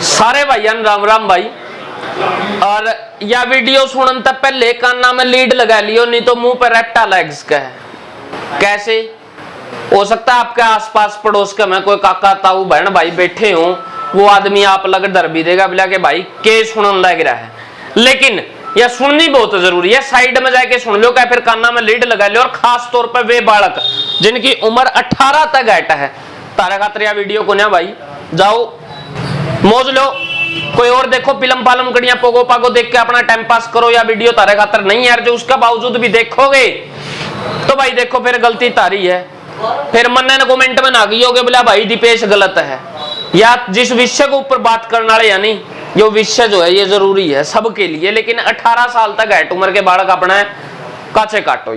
सारे भाइयों राम राम भाई। और या वीडियो सुनने तक पहले काना में लीड लगा लियो, नहीं तो मुंह पर रेप्टा लैग्स का है। कैसे हो सकता है आपके आसपास पड़ोस का मैं कोई काका ताऊ बहन भाई बैठे हो, वो आदमी आप लग डर भी देगा बोला कि भाई के सुनने लग रहा है, लेकिन यह सुननी बहुत जरूरी है। साइड में जाके सुन लो क्या, फिर काना में लीड लगा लियो। और खास तौर पर वे बालक जिनकी उम्र 18 तक हट है, तारा खातर यह वीडियो को ना भाई जाओ मौज लो। कोई और देखो फिल्म पालम कड़िया पोगो पागो देख के अपना टाइम पास करो, या वीडियो तारे खातर नहीं यार। जो उसका बावजूद भी देखोगे तो भाई देखो फिर गलती तारी है। फिर मन्ने ने कमेंट में ना गई होगे बोला भाई दीपेश गलत है। या जिस विषय के ऊपर बात करने वाले यानी जो विषय जो है ये जरूरी है सबके लिए, लेकिन 18 साल तक है उम्र के बालक अपना काचे काटो।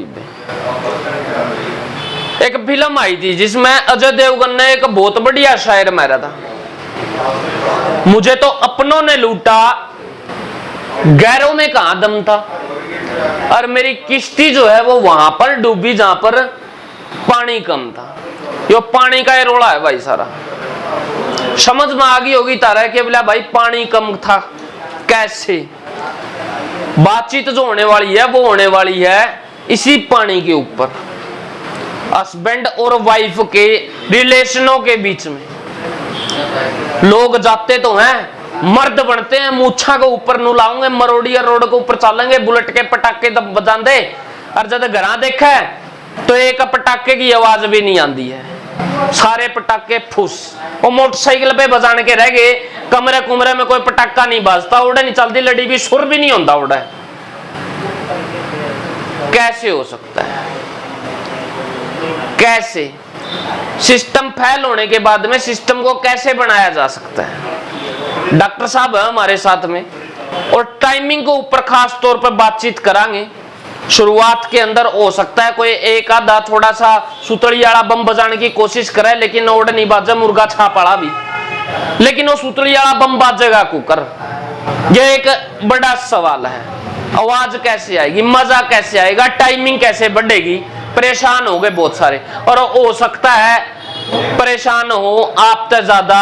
एक फिल्म आई थी जिसमें अजय देवगन ने एक बहुत बढ़िया शायर मारा था, मुझे तो अपनों ने लूटा गैरों में कहां दम था। और मेरी किश्ती जो है वो वहां पर डूबी जहां पर पानी कम था। यो पानी का ये रोला है भाई सारा। समझ में आ गई होगी तारा के बोला भाई पानी कम था कैसे। बातचीत जो होने वाली है वो होने वाली है इसी पानी के ऊपर, हस्बैंड और वाइफ के रिलेशनों के बीच में। लोग जाते तो हैं, मर्द बनते हैं, मूछा के ऊपर नुलाओगे, मरोड़िया रोड के ऊपर चलेंगे, बुलेट के पटाखे तब बजाते। और जब घरा देखा है तो एक पटाखे की आवाज भी नहीं आती है, सारे पटाखे फुस। वो मोटरसाइकिल पे बजाने के रह गए, कमरे कुमरे में कोई पटाखा नहीं बजता, उड़े नहीं चलती, लड़ी भी सुर भी नहीं होता उड़े। कैसे हो सकता है? कैसे सिस्टम फेल होने के बाद में सिस्टम को कैसे बनाया जा सकता है? डॉक्टर साहब है हमारे साथ में और टाइमिंग के ऊपर खास तौर पर बातचीत करांगे। शुरुआत के अंदर हो सकता है कोई एक आधा थोड़ा सा सुतड़ी वाला बम बजाने की कोशिश करे, लेकिन ओड नहीं बाजा, मुर्गा छापाड़ा भी, लेकिन वो सुतड़ी वाला बम बाजेगा कुकर। यह एक बड़ा सवाल है। आवाज कैसे आएगी, मजा कैसे आएगा, टाइमिंग कैसे बढ़ेगी? परेशान हो गए बहुत सारे। और हो सकता है परेशान हो आपसे ज्यादा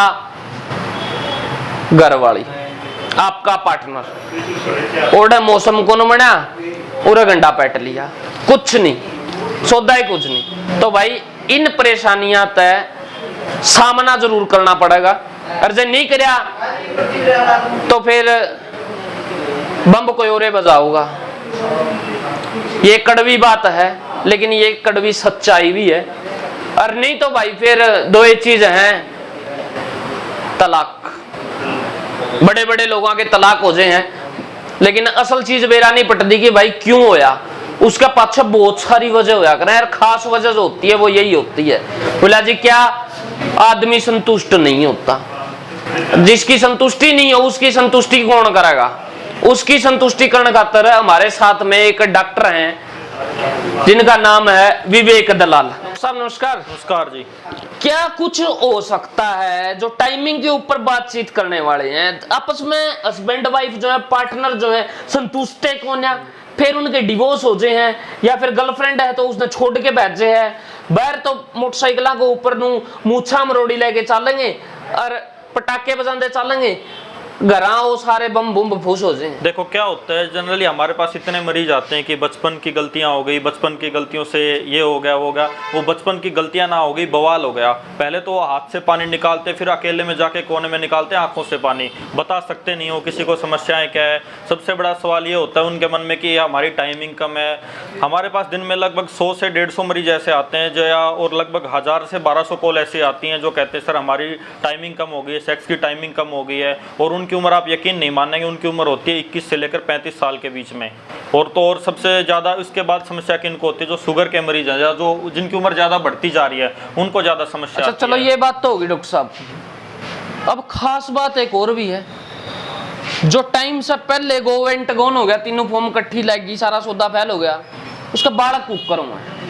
घर वाली, आपका पार्टनर। ओडे मौसम को न बना और घंटा पैट लिया, कुछ नहीं, सौदा ही कुछ नहीं। तो भाई इन परेशानियां तय सामना जरूर करना पड़ेगा। और जब नहीं करया तो फिर बम कोई और बजाऊगा। ये कड़वी बात है, लेकिन ये कड़वी सच्चाई भी है। और नहीं तो भाई फिर दो ही चीज हैं, तलाक। बड़े बड़े लोगों के तलाक हो जाए हैं, लेकिन असल चीज बेरा नहीं पटती कि भाई क्यों होया। उसका पाछे बहुत सारी वजह होया करे यार, खास वजह जो होती है वो यही होती है। बोला जी क्या आदमी संतुष्ट नहीं होता, जिसकी संतुष्टि नहीं हो उसकी संतुष्टि कौन करेगा? उसकी संतुष्टि करने खातर हमारे साथ में एक डॉक्टर हैं जिनका नाम है विवेक दलाल साहब। नमस्कार। नमस्कार जी। क्या कुछ हो सकता है जो टाइमिंग के ऊपर बातचीत करने वाले हैं आपस में हस्बैंड वाइफ जो है, पार्टनर जो है संतुष्ट है कौन है, फिर उनके डिवोर्स हो जाए हैं, या फिर गर्लफ्रेंड है तो उसने छोड़ के बैठ जाए है, बाहर तो मोटरसाइकिल के ऊपर मूछा मरोड़ी लेके चलेंगे और पटाखे बजाते चलेंगे, घरा वो सारे बम बुम फूस हो जाए। देखो क्या होता है, जनरली हमारे पास इतने मरीज आते हैं कि बचपन की गलतियां हो गई, बचपन की गलतियों से ये हो गया वो गया। वो बचपन की गलतियां ना हो गई, बवाल हो गया। पहले तो वो हाथ से पानी निकालते, फिर अकेले में जाके कोने में निकालते आंखों से पानी, बता सकते नहीं हो किसी को समस्याएं क्या है। सबसे बड़ा सवाल ये होता है उनके मन में कि हमारी टाइमिंग कम है। हमारे पास दिन में लगभग 100 से 150 मरीज ऐसे आते हैं जो, और लगभग 1000 से 1200 कॉल ऐसी आती हैं जो कहते हैं सर हमारी टाइमिंग कम हो गई है, सेक्स की टाइमिंग कम हो गई है। और उनकी उम्र आप यकीन नहीं मानेंगे, उनकी उम्र होती है 21 से लेकर 35 साल के बीच में। और सबसे ज़्यादा इसके बाद समस्या किनको होती है? जो शुगर के मरीज हैं, जो जिनकी उम्र ज़्यादा बढ़ती जा रही है, उनको ज़्यादा समस्या। अच्छा चलो ये बात तो होगी डॉक्टर साहब। अब खास बात एक और भी है, जो टाइम से पहले गोवेंट गोन हो गया, तीनों फॉर्म इकट्ठी लग गई, सारा सौदा फैल हो गया, उसका बालक कुकर हुआ है।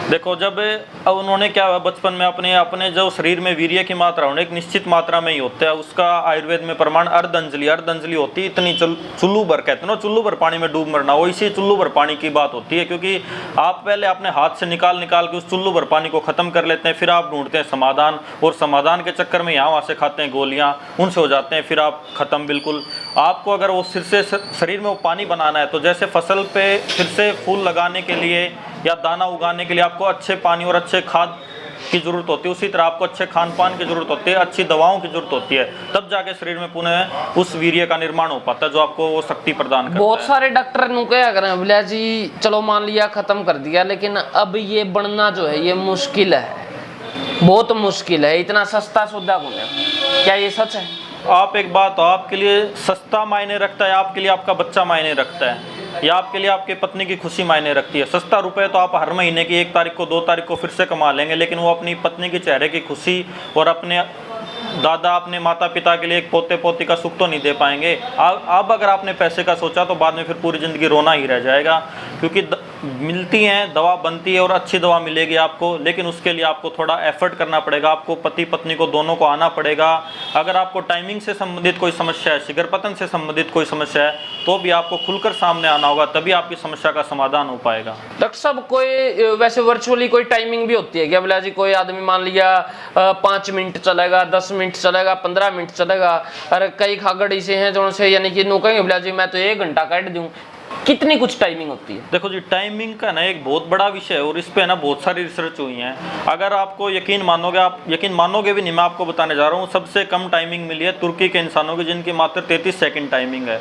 देखो, जब अब उन्होंने क्या हुआ बचपन में अपने जो शरीर में वीर्य की मात्रा एक निश्चित मात्रा में ही होता है, उसका आयुर्वेद में प्रमाण अर्धंजलि होती है, इतनी चुल्लू भर कहते हैं ना, चुल्लू भर पानी में डूब मरना, वो इसी चुल्लू भर पानी की बात होती है। क्योंकि आप पहले अपने हाथ से निकाल के उस चुल्लू भर पानी को खत्म कर लेते हैं, फिर आप ढूंढते हैं समाधान, और समाधान के चक्कर में यहाँ वहाँ से खाते हैं गोलियाँ, उनसे हो जाते हैं फिर आप खत्म बिल्कुल। आपको अगर वो सिर से शरीर में वो पानी बनाना है, तो जैसे फसल पे फिर से फूल लगाने के लिए या दाना उगाने के लिए आपको अच्छे पानी और अच्छे खाद की जरूरत होती है, उसी तरह आपको अच्छे खान पान की जरूरत होती है, अच्छी दवाओं की जरूरत होती है, तब जाके शरीर में पुनः उस वीर्य का निर्माण हो पाता है जो आपको वो शक्ति प्रदान करता है। बहुत सारे डॉक्टर नु क्या करें बोला जी, चलो मान लिया खत्म कर दिया, लेकिन अब ये बनना जो है ये मुश्किल है, बहुत मुश्किल है, इतना सस्ता सौदा कौन है, क्या ये सच है? आप एक बात, आपके लिए सस्ता मायने रखता है, आपके लिए आपका बच्चा मायने रखता है, या आपके लिए आपके पत्नी की खुशी मायने रखती है? सस्ता रुपए तो आप हर महीने की 1 तारीख को 2 तारीख को फिर से कमा लेंगे, लेकिन वो अपनी पत्नी के चेहरे की खुशी और अपने दादा अपने माता पिता के लिए एक पोते पोती का सुख तो नहीं दे पाएंगे। अब अगर आपने पैसे का सोचा तो बाद में फिर पूरी ज़िंदगी रोना ही रह जाएगा। क्योंकि मिलती हैं, दवा बनती है और अच्छी दवा मिलेगी आपको, लेकिन उसके लिए आपको थोड़ा एफर्ट करना पड़ेगा, आपको पति पत्नी को दोनों को आना पड़ेगा। अगर आपको टाइमिंग से संबंधित कोई समस्या है, शीघ्र पतन से संबंधित कोई समस्या है, तो भी आपको खुलकर सामने आना होगा, तभी आपकी समस्या का समाधान हो पाएगा। डॉक्टर साहब, कोई वैसे वर्चुअली कोई टाइमिंग भी होती है क्या बोला जी? कोई आदमी मान लिया 5 मिनट चलेगा, 10 मिनट चलेगा, 15 मिनट चलेगा, और कई खागड़ ऐसे हैं जो से यानी कि नो कहेंगे बोला जी मैं तो 1 घंटा काट दूं, कितनी कुछ टाइमिंग होती है? देखो जी, टाइमिंग का ना एक बहुत बड़ा विषय है और इस पे ना बहुत सारी रिसर्च हुई है। अगर आपको यकीन मानोगे, आप यकीन मानोगे भी नहीं, मैं आपको बताने जा रहा हूँ, सबसे कम टाइमिंग मिली है तुर्की के इंसानों की, जिनकी मात्र 33 सेकंड टाइमिंग है,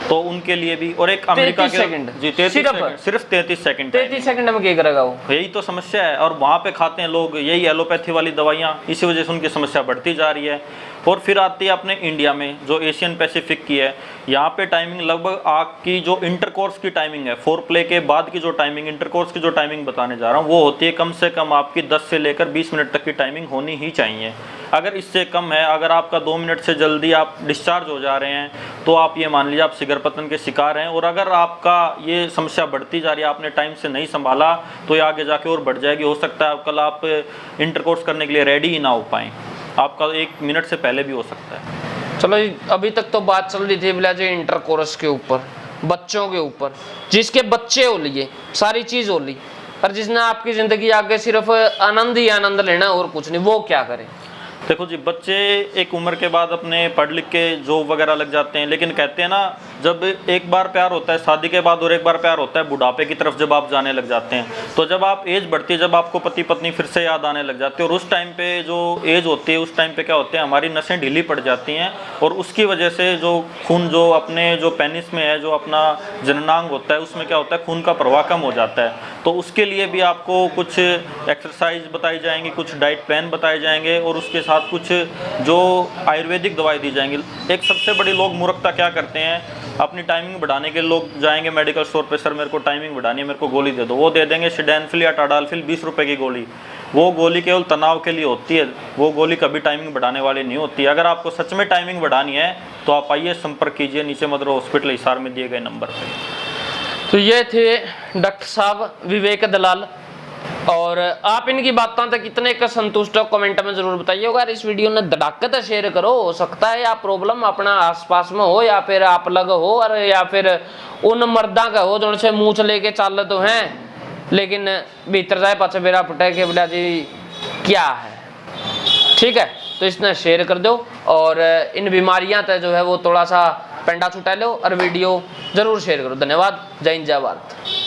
तो उनके लिए भी। और एक अमेरिका के जी 33 सेकंड, सिर्फ 33 सेकंड। 33 सेकंड में क्या करेगा वो? यही तो समस्या है, और वहाँ पे खाते हैं लोग यही एलोपैथी वाली दवाइयाँ, इसी वजह से उनकी समस्या बढ़ती जा रही है। और फिर आती है अपने इंडिया में जो एशियन पैसिफिक की है, यहाँ पे टाइमिंग लगभग आपकी जो इंटरकोर्स की टाइमिंग है, फोर प्ले के बाद की जो टाइमिंग, इंटरकोर्स की जो टाइमिंग बताने जा रहा हूँ, वो होती है कम से कम आपकी 10 से लेकर 20 मिनट तक की टाइमिंग होनी ही चाहिए। अगर इससे कम है, अगर आपका 2 मिनट से जल्दी आप डिस्चार्ज हो जा रहे हैं, तो आप ये मान लीजिए आप शीघ्र पतन के शिकार हैं। और अगर आपका ये समस्या बढ़ती जा रही है, आपने टाइम से नहीं संभाला, तो ये आगे जाके और बढ़ जाएगी। हो सकता है कल आप इंटरकोर्स करने के लिए रेडी ही ना हो पाएँ, आपका 1 मिनट से पहले भी हो सकता है। चलो, अभी तक तो बात चल रही थी बोला जी इंटरकोर्स के ऊपर, बच्चों के ऊपर, जिसके बच्चे हो लिए, सारी चीज हो ली, और जिसने आपकी जिंदगी आगे सिर्फ आनंद ही आनंद लेना और कुछ नहीं, वो क्या करे? देखो जी, बच्चे एक उम्र के बाद अपने पढ़ लिख के जॉब वगैरह लग जाते हैं, लेकिन कहते हैं ना, जब एक बार प्यार होता है शादी के बाद और एक बार प्यार होता है बुढ़ापे की तरफ जब आप जाने लग जाते हैं, तो जब आप एज बढ़ती है, जब आपको पति पत्नी फिर से याद आने लग जाती है, और उस टाइम पे जो एज होती है, उस टाइम पे क्या होते हैं, हमारी नसें ढीली पड़ जाती हैं, और उसकी वजह से जो खून जो अपने जो पेनिस में है, जो अपना जननांग होता है, उसमें क्या होता है, खून का प्रवाह कम हो जाता है। तो उसके लिए भी आपको कुछ एक्सरसाइज बताई जाएंगी, कुछ डाइट प्लान बताए जाएंगे, और उसके साथ कुछ जो आयुर्वेदिक दवाई दी जाएंगी। एक सबसे बड़ी लोग मूर्खता क्या करते हैं, अपनी टाइमिंग बढ़ाने के लोग जाएंगे मेडिकल स्टोर पे, सर मेरे को टाइमिंग बढ़ानी है, मेरे को गोली दे दो, वो दे देंगे सिडेनफिल या टाडाल्फिल 20 रुपए की गोली। वो गोली केवल तनाव के लिए होती है, वो गोली कभी टाइमिंग बढ़ाने वाली नहीं होती। अगर आपको सच में टाइमिंग बढ़ानी है तो आप आइए, संपर्क कीजिए नीचे मदर हॉस्पिटल हिसार में दिए गए नंबर पर। तो ये थे डॉक्टर साहब विवेक दलाल, और आप इनकी बातों तक कितने का संतुष्ट हो कमेंट में जरूर बताइए। अगर इस वीडियो ने धड़ाकत शेयर करो, हो सकता है या प्रॉब्लम अपना आसपास में हो, या फिर आप लग हो, और या फिर उन मर्दा का हो जो से मूछ लेके चल तो हैं, लेकिन भीतर जाए पाछे बेरा पटे के बोला जी क्या है। ठीक है, तो इसने शेयर कर दो, और इन बीमारियां तक जो है वो थोड़ा सा पेंडा छुटा लो, और वीडियो जरूर शेयर करो। धन्यवाद, जय हिंद, जय भारत।